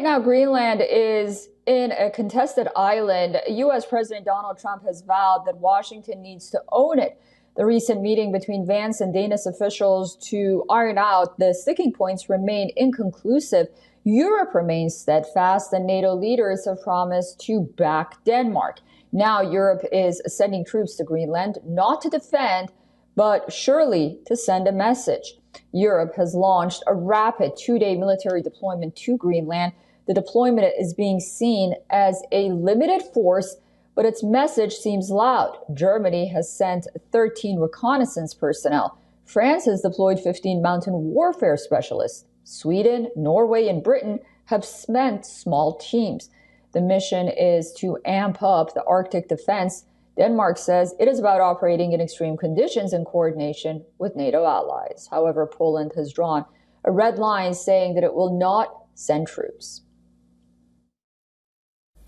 right now, Greenland is in a contested island. U.S. President Donald Trump has vowed that Washington needs to own it. The recent meeting between Vance and Danish officials to iron out the sticking points remain inconclusive. Europe remains steadfast, and NATO leaders have promised to back Denmark. Now Europe is sending troops to Greenland, not to defend, but surely to send a message. Europe has launched a rapid two-day military deployment to Greenland. The deployment is being seen as a limited force, but its message seems loud. Germany has sent 13 reconnaissance personnel. France has deployed 15 mountain warfare specialists. Sweden, Norway, and Britain have sent small teams. The mission is to amp up the Arctic defense. Denmark says it is about operating in extreme conditions in coordination with NATO allies. However, Poland has drawn a red line, saying that it will not send troops.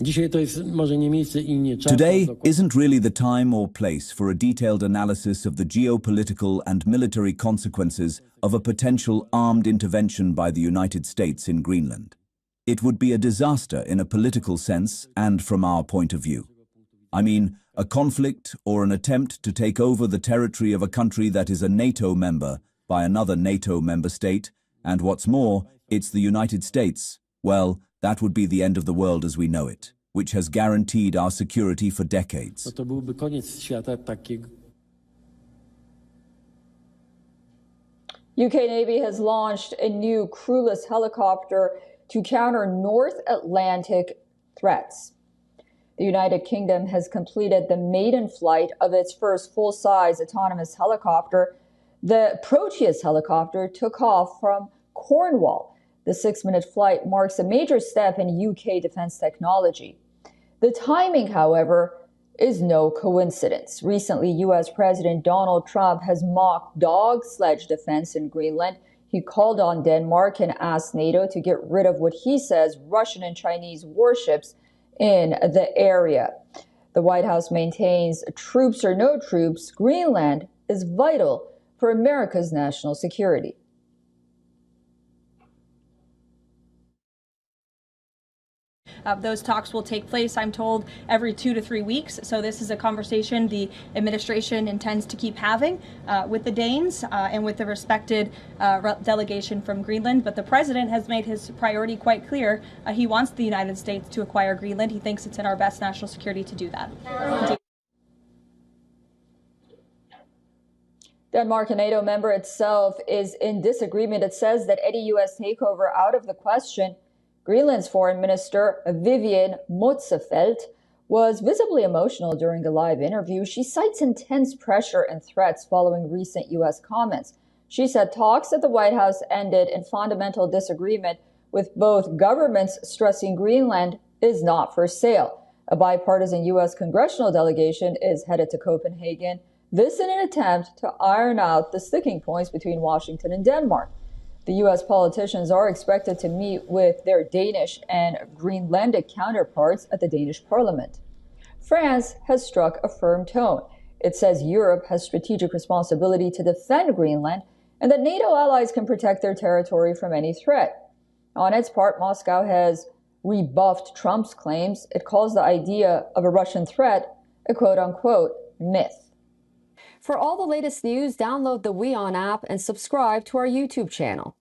Today isn't really the time or place for a detailed analysis of the geopolitical and military consequences of a potential armed intervention by the United States in Greenland. It would be a disaster in a political sense and from our point of view. I mean, a conflict or an attempt to take over the territory of a country that is a NATO member by another NATO member state, and what's more, it's the United States. Well, that would be the end of the world as we know it, which has guaranteed our security for decades. UK Navy has launched a new crewless helicopter to counter North Atlantic threats. The United Kingdom has completed the maiden flight of its first full-size autonomous helicopter. The Proteus helicopter took off from Cornwall. The 6-minute flight marks a major step in UK defense technology. The timing, however, is no coincidence. Recently, U.S. President Donald Trump has mocked dog sledge defense in Greenland. He called on Denmark and asked NATO to get rid of what he says Russian and Chinese warships in the area. The White House maintains troops or no troops, Greenland is vital for America's national security. Those talks will take place, I'm told, every 2 to 3 weeks. So this is a conversation the administration intends to keep having with the Danes and with the respected delegation from Greenland. But the president has made his priority quite clear. He wants the United States to acquire Greenland. He thinks it's in our best national security to do that. Denmark, a NATO member itself, is in disagreement. It says that any U.S. takeover out of the question. Greenland's Foreign Minister, Vivian Motzfeldt, was visibly emotional during a live interview. She cites intense pressure and threats following recent U.S. comments. She said talks at the White House ended in fundamental disagreement, with both governments stressing Greenland is not for sale. A bipartisan U.S. congressional delegation is headed to Copenhagen, this in an attempt to iron out the sticking points between Washington and Denmark. The U.S. politicians are expected to meet with their Danish and Greenlandic counterparts at the Danish parliament. France has struck a firm tone. It says Europe has strategic responsibility to defend Greenland and that NATO allies can protect their territory from any threat. On its part, Moscow has rebuffed Trump's claims. It calls the idea of a Russian threat a quote-unquote myth. For all the latest news, download the WION app and subscribe to our YouTube channel.